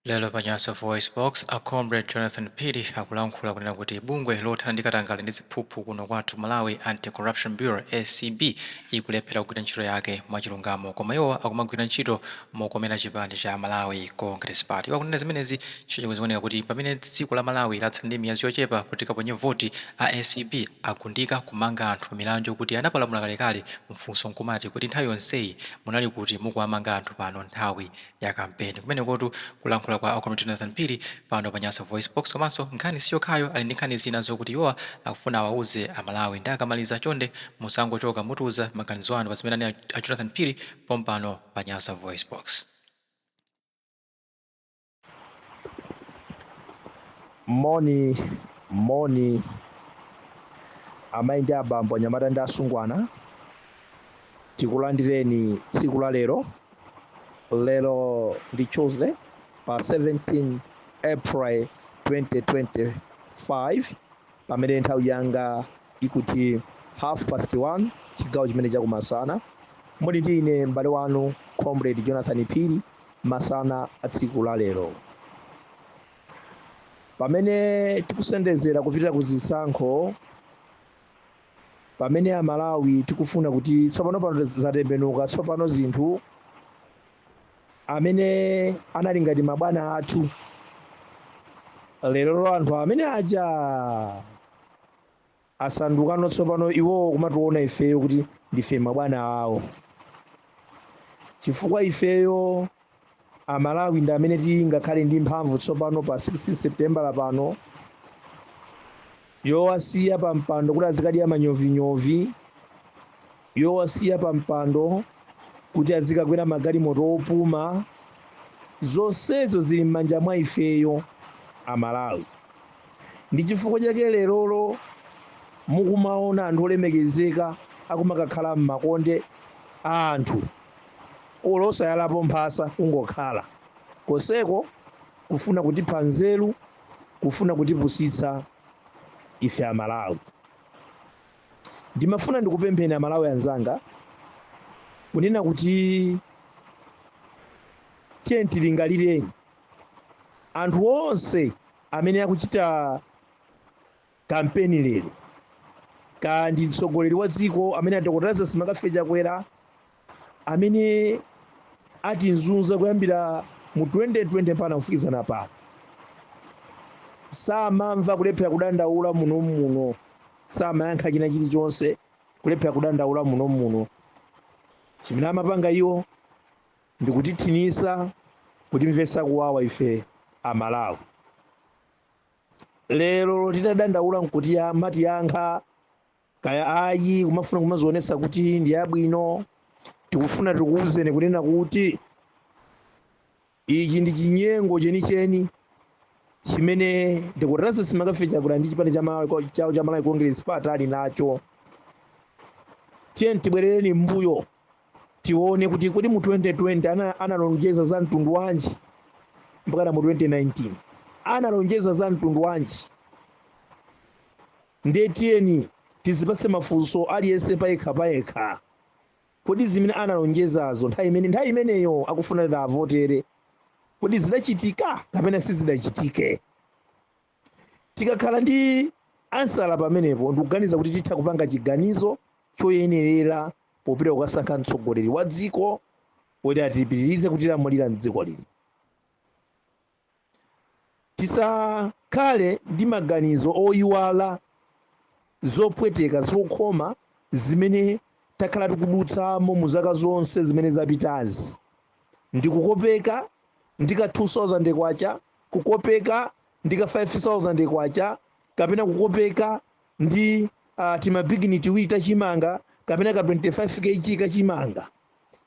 Lelo Panyasa Voice Box, a comrade Jonathan Piri akulankhula kunena kuti bungwe lothana ndi katangale ndi ziphuphu kuno kwathu Malawi Anti-Corruption Bureau ACB ikulephera kugwira ntchito yake mwachilungamo, koma iwo akumagwira ntchito mokomera chipani cha Malawi Congress Party. Wakunena zimenezi chikuoneka kuti pamene dziko la Malawi latsala ndi miyezi yochepa kuti kaponye voti, a ACB akundika kumanga anthu milandu kuti anapalamula kalekale mfunso nkumati kuti nthawi yonseyi munali kuti mukuwamanga anthu pano nthawi ya kampeni. Kumene kotu kulankhula kwa comrade Jonathan Piri pano Panyasa Voice Box, komanso nkhani siyokhayo ali ndi nkhani zina zokuti iwowa akufuna awauze Amalawi ndi akamaliza chonde musangochoka mutuza maganizo anu pa zimene a Jonathan Piri pompano Panyasa Voice Box. Moni amayi ndi abambo anyamata ndi asungwana, tikulandireni tsiku la lero ndi Tuesday pa 17 April 2025 pamene nthawi yanga ikuti 1:30 chigawo chimene chakumasana. Muli ndi ine m'bale wanu comrade Jonathan Piri masana a tsiku la lero, pamene tikusendezera kupita ku zisankho, pamene Amalawi tikufuna kuti tsopano pano zatembenuka, tsopano zinthu amene anali ngati mabwana athu lero anthu amene aja asandukano tsopano iwo kumationa ifeyo kuti ndife mabwana awo, chifukwa ifeyo Amalawi ndi amene tili ngakhale ndi mphamvu tsopano pa 16 September pano yowasiya pa mpando kuti azikadya manyovinyovi, yowasiya pa mpando kuti azikakwera magalimoto opuma. Zonsezo zili m'manja mwa ifeyo Amalawi. Ndi chifukwa chake lerolo mukumaona anthu olemekezeka akumakakhala m'makonde a anthu osayalapo mphasa kungokhala koseko kufuna kutipha nzeru, kufuna kutipusitsa ife Amalawi. Ndimafuna ndikupempheni Amalawi anzanga kunena kuti tiye tilingalireni anthu onse amene akuchita kampeni lero, kandi mtsogoleri wa dziko amene adokotalaza simakafe chakwera, amene atinzunza kuyambira mu 2020 mpaka kufikizana pano, samamva kulephera kudandaula muno, samayankha china chilichonse kulephera kudandaula muno. Chimene amapanga iwo ndikutithinisa kutimvetsa kuwawa ife Amalawi. Lero titadandaula nkuti amatiyankha kaya ayi kumafuna kumazionetsa kuti ndi abwino, tikufuna tikuwuzeni kunena kuti ichi ndi chinyengo chenicheni chimene ndikutaraza simakafe chakwera ndi chipani cha Malawi Congress Party ali nacho. Tiye tibwerereni mbuyo tione kuti kodi mu 2020 analonjeza za mtundu wanji mpaka mu 2019 analonjeza za mtundu wanji. Ndetiyeni tizipase mafunso aliyense payekha kodi zimene analonjezazo nthawi imeneyo akufuna avotere kodi zidachitika kapena sizidachitike. Tikakhala ndi ansala pamenepo ndikuganiza kuti titha kupanga chiganizo choyenerera popita kukasankha mtsogoleri wa dziko kuti atipitirize kutilamulira mdziko lino. Tisakhale ndi maganizo oyiwala, zopweteka, zokhoma zimene takhala tikudutsamo mu zaka zonse zimene zapitazi. Ndikukopeka ndika 2000 kwacha, kukopeka ndika 5000 kwacha, kapena kukopeka ndi timabigini tiwiri tachimanga kapena ka 25 kg kachimanga.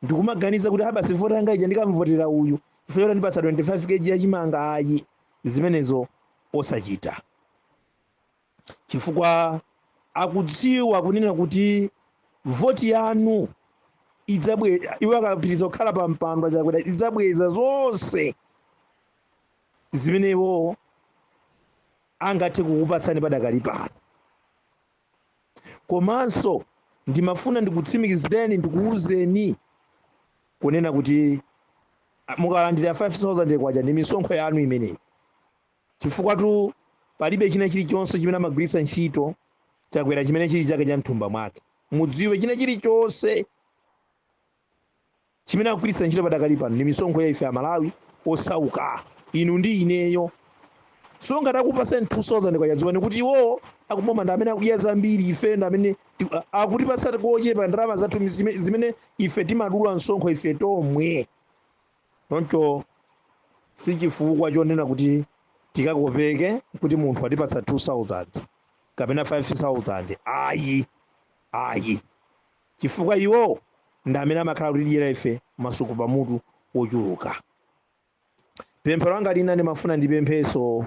Ndikumaganiza kuti basi voti yanga ija ndikamvotera uyu ifeyo ndipatsa 25 kg yachimanga. Ayi, zimenezo osachita, chifukwa akudziwa kunena kuti voti yanu idzabweza, iwo akapitiriza kukhala pa mpando chakwera idzabweza zonse zimenewo angathe kukupatsani padakali pano. Komanso ndimafuna ndikutsimikizireni ndikuwuzeni kunena kuti mukalandira 5,000 kwaja ndi misonkho yanu imeneyi, chifukwa tu palibe china chilichonse chimene amagwiritsa ntchito chakwera chimene chili chake cha mthumba mwake. Mudziwe china chilichonse chimene akugwiritsa ntchito padakali pano ndi misonkho ya ife Amalawi osauka, inu ndi ineyo. So ngati akupasani 2,000 kwaja, dziwani kuti iwo akuboma ndi amene akudya zambiri, ife ndi amene akutipatsa kochepa ndalama zathu zimene ife timadula msonkho ife tomwe. Choncho si chifukwa chonena kuti tikakopeke kuti munthu atipatsa 2,000 kapena 5,000. Ayi, chifukwa iwo ndi amene amakhala kutidyera ife masuku pamutu ochuluka. Pemphero langa lina ndimafuna ndipempheso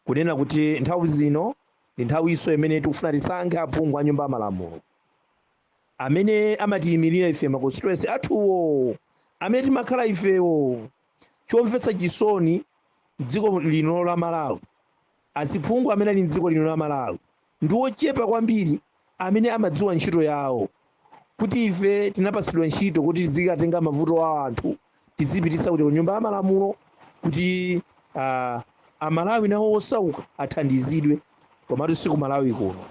kunena kuti nthawi zino ndi nthawiso imene tikufuna tisankhe aphungu a Nyumba ya Malamulo amene amatiyimirira ife makonstituensi athuwo, amene timakhala ifewo. Chomvetsa chisoni dziko lino la Malawi, aziphungu amene ali mdziko lino la Malawi ndi ochepa kwambiri amene amadziwa ntchito yawo, kuti ife tinapatsidwa ntchito kuti tizikatenga mavuto a anthu tizipititsa kuti ku Nyumba ya Malamulo kuti Amalawi nawo osauka athandizidwe. Komatu si ku Malawi kuno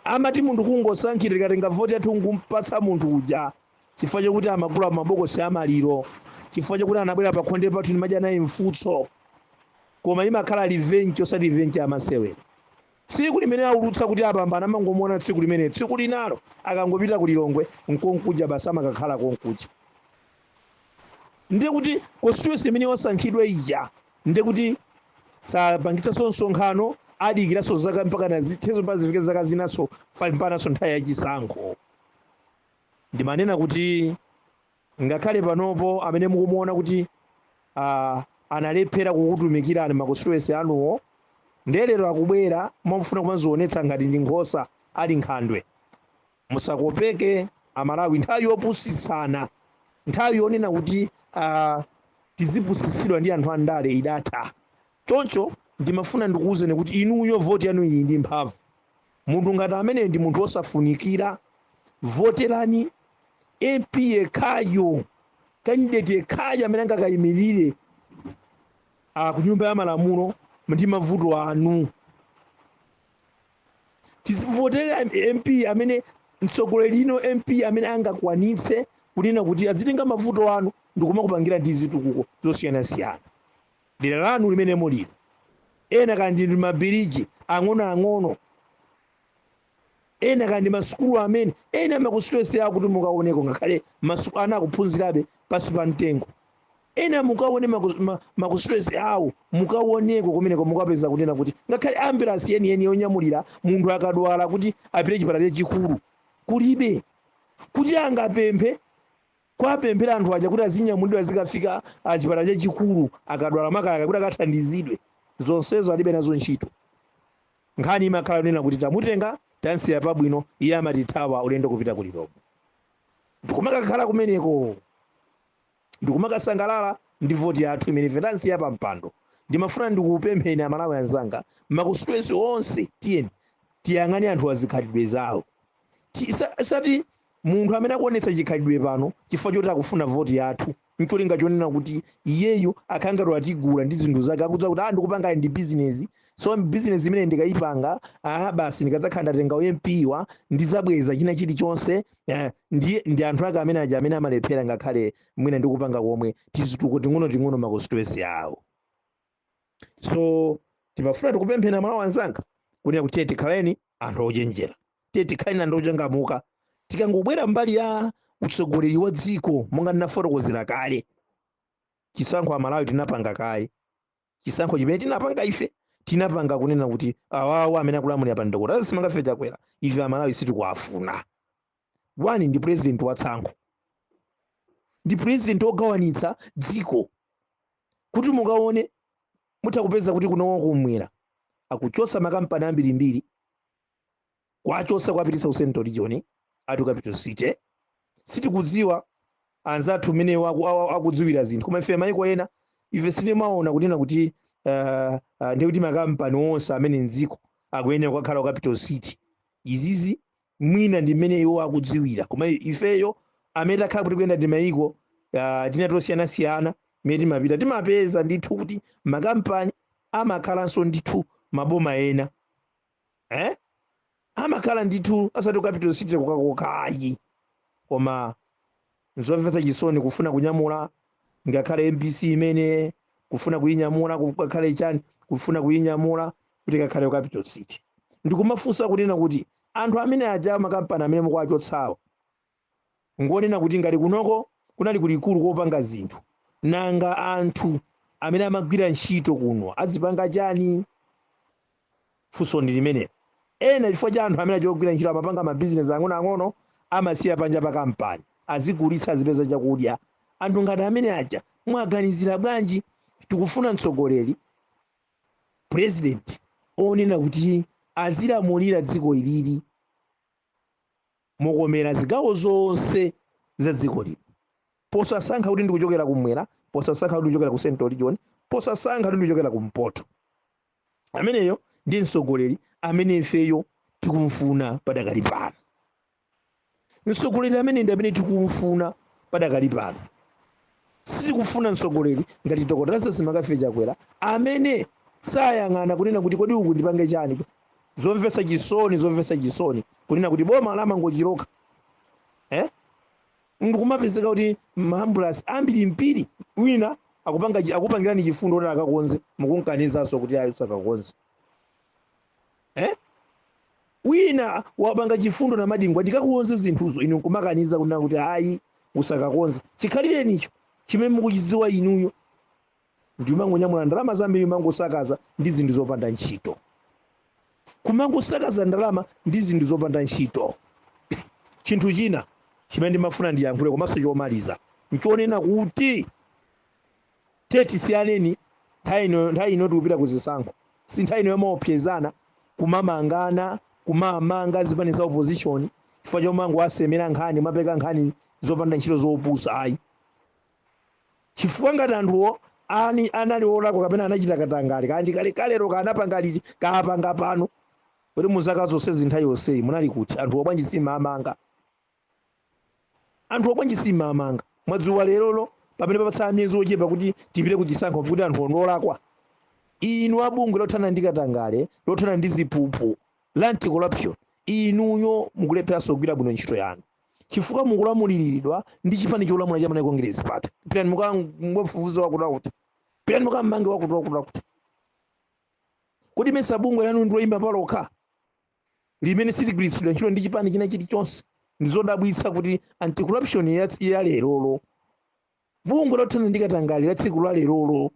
amati munthu kungosankhira tikatenga voti yathu ngumpatsa munthu uja chifukwa chakuti amagula mabokosi amaliro, chifukwa chakuti anabwera pa khonde pathu ndimadya naye mfutso. Koma imakhala revenge osati revenge amasewera. Tsiku limene aulutsa kuti apambana amangomuona tsiku limene, tsiku linalo akangopita kulilongwe nkonkuja basi amakakhala konkuja. Ndiye kuti constituency imene osankhidwa ija ndiye kuti sapangitsanso msonkhano adikiraso zaka mpaka na zitezo mpaka zifike zaka zinaso 5 mpanaso nthawi yachisankho. Ndimanena kuti ngakhale panopo amene mukumuona kuti analephera kukutumikirani makonstituency anuwo, ndelero akubwera mwamufuna kumazionetsa ngati ndi nkhosa ali nkhandwe. Musakopeke Amalawi, nthawi yopusitsana, nthawi yonena kuti tizipusitsidwa ndi anthu andale idatha. Choncho ndimafuna ndikuwuzeni kuti inuyo voti yanu ili ndi mphamvu. Munthu ngati amene ndi munthu osafunikira, voterani MP yekhayo, candidate yekhayo amene angakayimirire ku Nyumba ya Malamulo ndi mavuto anu. Tizivotere MP amene mtsogoleri ino, MP amene angakwanitse kunena kuti azitenga mavuto anu ndikumakupangira ndi zitukuko zosiyanasiyana. Dera lanu limene mulilo, ena kandi ndi mabiriji ang'onoang'ono, ena kandi masukulu amene ena makonstituency ako kuti mukaoneko ngakhale masukulu ana akuphunzirabe pasi pa mtengo. Ena mukaone makonstituency awo mukaoneko kumeneko mukapeza kunena kuti ngakhale ambulance yeniyeni yonyamulira munthu akadwala kuti apite chipatala chikulu kulibe, kuti angapemphe kwapemphera anthu aja kuti azinyamulidwa zikafika chipatala chachikulu akadwala makaka kuti akathandizidwe. Zonsezo alibe nazo ntchito. Nkhani imakhala nena kuti tamutenga tansiya pabwino, iye amatithawa ulendo kupita kulilongo. Ndikumakakhala kumeneko, ndikumakasangalala ndi voti yathu imene ife tansiya pa mpando. Ndimafuna ndikupempheni Amalawi anzanga, makonstituency onse tiyeni tiyang'ane anthu azikhalidwe zawo. Sati munthu amene akuonetsa chikhalidwe pano chifukwa choti akufuna voti yathu ncholinga chonena kuti iyeyo akhangati atigula ndi zinthu zake, akudza kuti ndikupanga ndi business, so business imene ndikayipanga basi ndikadzakhala ndatenga MP-wa ndizabweza china chilichonse. Ndi anthu ake amene aja amene amalephera ngakhale mwina ndikupanga komwe tizituko ting'ono makonstituency awo. So timafuna tikupempheni Amalawi anzanga kunena kuti tikhaleni anthu ochenjera, tikhaleni anthu ochangamuka. Tikangobwera mbali ya utsogoleri wa dziko monga ndinafotokozera kale, chisankho Amalawi tinapanga kale. Chisankho chimene tinapanga ife tinapanga kunena kuti awawo amene akulamulira pa ndokota simangafe chakwera, ife Amalawi sitikuafuna. Wani ndi president watsankho, ndi president ogawanitsa dziko, kuti mukaone mutakupeza kuti kuno kumwera akuchosa makampani ambirimbiri, kwachosa kwapitisa usento region atu capital city. Sitikudziwa anzathu mene akudziwira zinthu, koma ife mayiko ena ife sitimaona kunena kuti ndi kuti makampani onse amene mdziko akuyenera kukhala capital city. Izizi mwina ndi mmene iwo akudziwira, koma ifeyo amene takhala kuti kuyenda ndi mayiko tina tosiyana-siyana mmene timapita timapeza ndithu kuti makampani amakhalanso ndithu maboma ena amakhala ndithu asati capital city kukakokayi koma nzomvetsa chisoni kufuna kunyamula ngakhale MPC imene kufuna kuyinyamula kukhale chani kufuna kuyinyamula kuti kakhale capital city. Ndikumafunsa kunena kuti anthu amene aja makampani amene mukuwachotsawo ngonena kuti ngati kunoko kunali kulikulu kopanga zinthu nanga anthu amene amagwira ntchito kuno azipanga chani? Funso ndi limene ena chifukwa cha anthu amene achogwira ntchito amapanga mabizinesi ang'onoang'ono amasiya panja pa kampani azigulitsa azipeza chakudya. Anthu ngati amene aja mwaganizira bwanji tikufuna mtsogoleri president onena kuti azilamulira dziko ilili mokomera zigawo zonse za dziko lino, posasankha kuti ndikuchokera kumwera, posasankha kuti ndikuchokera ku Central Region, posasankha kuti ndikuchokera kumpoto. Ameneyo ndi mtsogoleri amene ifeyo tikumfuna padakali pano. Mtsogoleri amene ndi amene tikumfuna padakali pano. Sitikufuna mtsogoleri ngati Dr. Lazarus Makafe Chakwera amene sayang'ana kunena kuti kodi uku ndipange chani. Zomvetsa chisoni kunena kuti boma lamangochiroka ndikumapezeka kuti maambulance ambiri mpiri wina akupangirani chifundo kuti akakonze mukunkanizanso kuti ayo sakakonze. Wina wapanga chifundo na madingwa ndikakukonze zinthuzo inu nkumakaniza kunena kuti ayi usakakonze. Chikhalire nicho chimene mukuchidziwa inuyo ndi mangonyamula ndalama zambiri mangosakaza ndi zinthu zopanda ntchito. Kumangosakaza ndalama ndi zinthu zopanda ntchito. Chinthu china chimene ndimafuna ndiyankhule komanso chomaliza nchonena kuti tisiyaneni nthawi ino tikupita kuzisankho si nthawi ino yomaopsezana kumamangana kumamanga zipani za opposition chifukwa chomango asemera nkhani mapeka nkhani zopanda ntchito zopusa ayi. Chifukwa ngati anthuwo anali olakwa kapena anachita katangale kandi kalekale kanapanga kapanga pano kuti muzaka zonse zinthawi yonseyi munali kuti anthu obwanji simamanga. Anthu obwanji simamanga mwadzuwa lerolo pamene papatsala miyezi ochepa kuti tipite kuchisankho kuti anthu ondolakwa. Inu abungwe lothana ndi katangale lothana ndi ziphuphu la anti-corruption inuyo mukulepheranso kugwira bwino ntchito yanu chifukwa mukulamuliridwa ndi chipani cholamula cha Congress party. Pitani mukamfufuze wakuti pitani mukammange wakuti kodi mesa bungwe lanu ndiloyimba palokha limene siligwiritsidwa ntchito ndi chipani china chilichonse. Ndizodabwitsa kuti anti-corruption ya lerolo bungwe lothana ndi katangale la tsiku la lerolo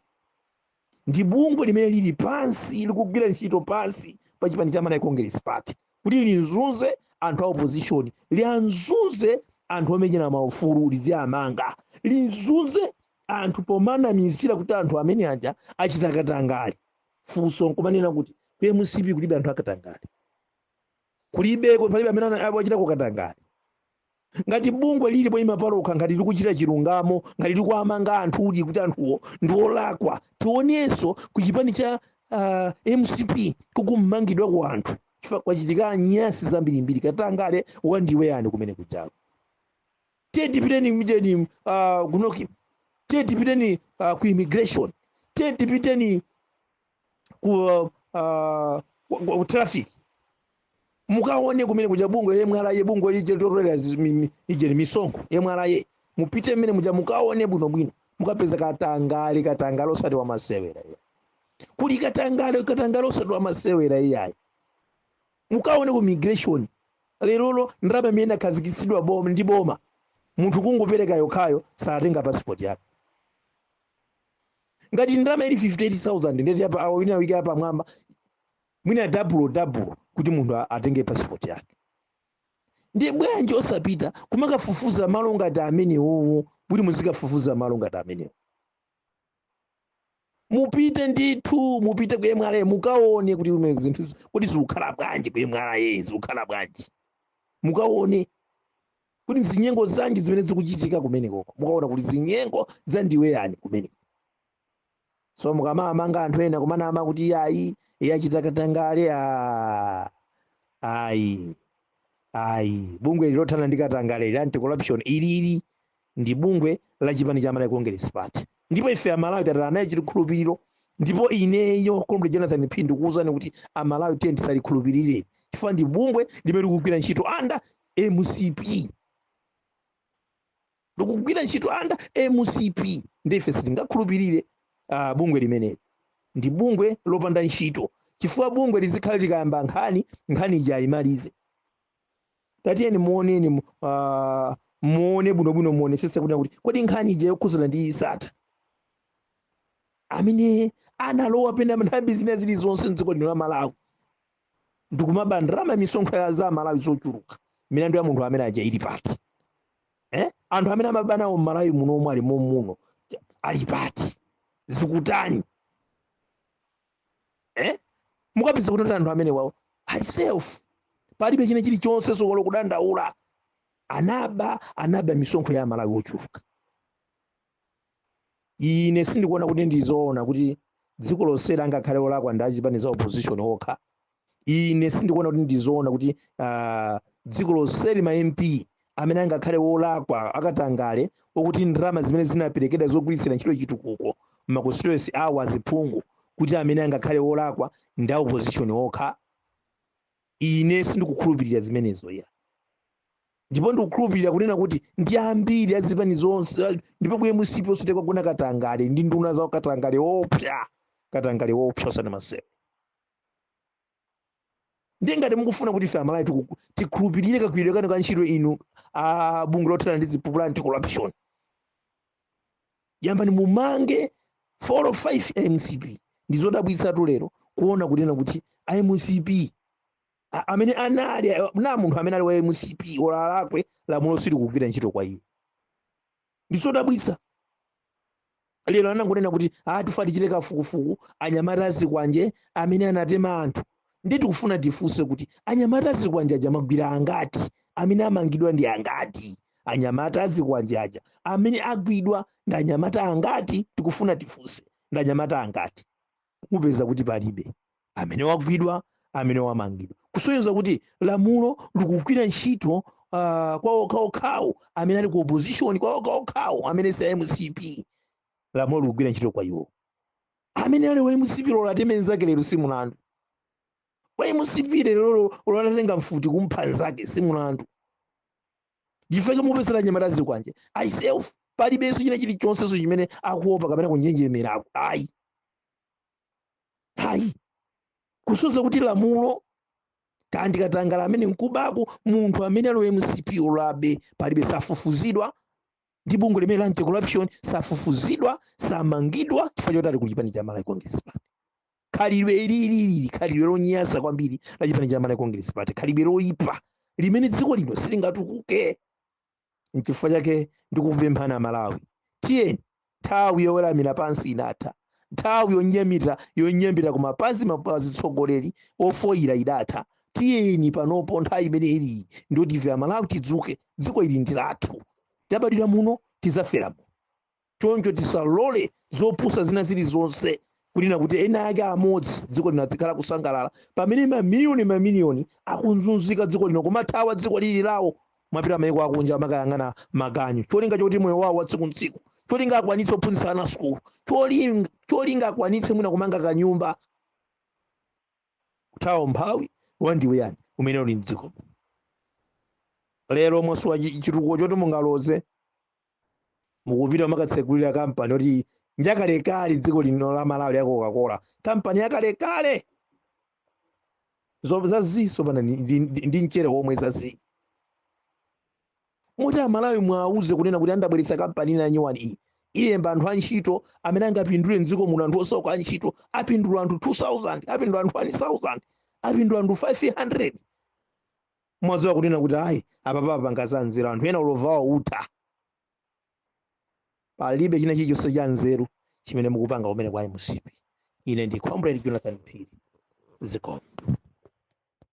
ndi bungwe limene lili pansi likugwira ntchito pansi pa chipani cha Congress party kuti linzunze anthu a opposition, lianzunze anthu omenyera maufulu lidziamanga, linzunze anthu pomanamizira kuti anthu amene aja achita katangale. Funso nkumanena kuti kwe musipi kulibe anthu akatangale, kulibeko palibe amene achita katangale. Ngati bungwe lili poyima palokha ngati likuchita chilungamo ngati likuamanga anthu kuti anthuwo ndi olakwa tionenso ku chipani cha MCP kukummangidwa ku anthu chifukwa kwachitika nyasi zambirimbiri katangale wandiwe yani kumene kujalo. Tipiteni mjeni kunoki, tipiteni ku immigration, tipiteni ku traffic. Mukaone kumene kuja bungwe yemwalaye bungwe ije torera ije misonko yemwalaye mupite mmene muja mukaone bwino mukapeza katangale osati wa masewera ya kuli katangale osati wa masewera iyayi. Mukaone ku immigration lerolo ndalama imene akhazikitsidwa ndi boma munthu kungopereka yokhayo satenga passport yake. Ngati ndalama ili 58,000 ndeti apa awina wiki apa mwamba mwina double kuti munthu atenge passport yake. Ndiye bwanji osapita kumakafufuza malo ngati amenewo kuti muzikafufuza malo ngati amenewo. Mupite ndithu mupite kuyemwalaye mukaone kuti zinthu kuti zikukhala bwanji kuyemwalaye zikukhala bwanji. Mukaone kuti zinyengo zanji zimene zikuchitika kumeneko mukaona kuti zinyengo zandiwe yani kumeneko. So mukamamanga anthu ena kumanama kuti iyayi yachita katangale ayi bungwe lilothana ndi katangale la anti-corruption ilili ndi bungwe la chipani cha Malawi Congress Party, ndipo ife amalawi tatala naye chikhulupiriro, ndipo ineyo Comrade Jonathan Phiri ndikuwuzani kuti amalawi tiye tisalikhulupirire chifukwa ndi bungwe limene likugwira ntchito anda MCP, likugwira ntchito anda MCP, ndife sitingakhulupirire bungwe limeneli. Ndi bungwe lopanda ntchito, chifukwa bungwe lizikhala likayamba nkhani ija ayimalize. Tatiyeni muoneni muone bwinobwino muonesese kuti kodi nkhani ija yokhuzana ndi isatha amene analowa pena nthambi zina zilizonse mdziko lino la Malawi ndikumabandalama misonkho za Malawi zochuluka, milandu ya munthu amene aja ili pati. Anthu amene amabanawo m'Malawi muno ali muno ali pati zikutani. Mukapeza kuti anthu amene wawo ali self, palibe chine chilichonse sokolo kudandaula, anaba misonkho ya Malawi yochuluka. Ine sindikuona kuti ndizoona kuti dziko lonse langakhale olakwa ndi achipani za opposition okha. Ine sindikuona kuti ndizoona kuti dziko lonse lima MP amene angakhale olakwa akatangale okuti ndalama zimene zinaperekedwa zogwiritsira ntchito chitukuko m'maconstituency awo aziphungu kuti amene angakhale olakwa ndi opposition okha. Ine sindikukhulupirira zimenezo ya, ndipo ndikukhulupirira kunena kuti ndi ambiri azipani zonse, ndipo ku MCP osati kwagona katangale ndi nduna zawo katangale opsa osati masewe. Ndiye ngati mukufuna kuti ife amalawi tikhulupirire kagwiridwe kanu ka ntchito inu bungwe lothana ndi ziphuphu anti-corruption, yambani mumange 4 or 5 MCP. Ndizodabwitsatu lero kuona kunena kuti MCP amene anali na munthu amene ali wa MCP olalakwe lamulo sili kugwira ntchito kwa iye. Ndizodabwitsa lero anangonena kuti tifa tichite kafukufuku anyamata azikwanje amene anatema anthu. Nditi kufuna tifunse kuti anyamata azikwanje aja magwira angati, amene amangidwa ndi angati, anyamata azikwanje aja amene agwidwa ndi anyamata angati, tikufuna tifunse ndi anyamata angati. Mupeza kuti palibe amene wagwidwa, amene wamangidwa, kusonyeza kuti lamulo likugwira ntchito kwa okhaokhawo amene ali ku opposition, kwa okhaokhawo amene si MCP, lamulo likugwira ntchito kwa iwo. Amene ali wa MCP lolo ateme nzake lero si mulandu, wa MCP lero atatenga mfuti kumpha nzake si mulandu. Ndifeke mupesera anyamata azikwanje ali self, palibenso china chilichonseso chimene akuopa kapena kunjenjemerako. Ayi kusonyeza kuti lamulo kandi katangala amene nkubako munthu amene ali MCP olabe palibe safufuzidwa ndi bungwe limene la anti-corruption, safufuzidwa samangidwa chifukwa choti ali ku chipani cha Malawi Congress Party. Khalidwe ilili khalidwe lonyasa kwambiri la chipani cha Malawi Congress Party, khalidwe loyipa limene dziko lino silingatukuke. N'chifukwa chake ndikupemphana Malawi, tiyeni nthawi yoweramira pansi inatha, nthawi yonyambira kuma pansi mapazitsogoleri ofoyira idatha. Tiyeni panopo nthawi imene ili ndoti ife amalawi tidzuke, dziko ili ndi lathu, tabadwira muno tizaferamo. Choncho tisalole zopusa zina zilizonse kunena kuti ena ake amodzi dziko lino azikhala kusangalala pamene mamiliyoni akunzunzika dziko lino kumathawa dziko lili lawo mwapita mayiko akunja amakayang'ana maganyu, cholinga choti moyo wawo wa tsiku ntsiku, cholinga akwanitse ophunzitsa ana sukulu, cholinga akwanitse mwina kumanga kanyumba. Kuthawa umphawi wandiwe yani umene uli mdziko. Lero mwasuwa chitukuko choti mungaloze mukupita makatsekulira kampani oti njakalekale dziko lino la Malawi ya Coca-Cola, kampani yakalekale zaziso pana ndi mchere omwe zazi. Muti amalawi mwauze kunena kuti andabweretsa kampani na nyuwani ilemba anthu antchito amene angapindule mdziko muno, anthu osauka antchito apindula anthu 2000, apindula anthu 1000, apindula anthu 500. Mwadziwa kunena kuti ayi apapa pangazanzira anthu ena ulovawo utha. Palibe china chilichonse cha nzeru chimene mukupanga umene kwa MCP. Ine ndi Comrade Jonathan Phiri, zikomo.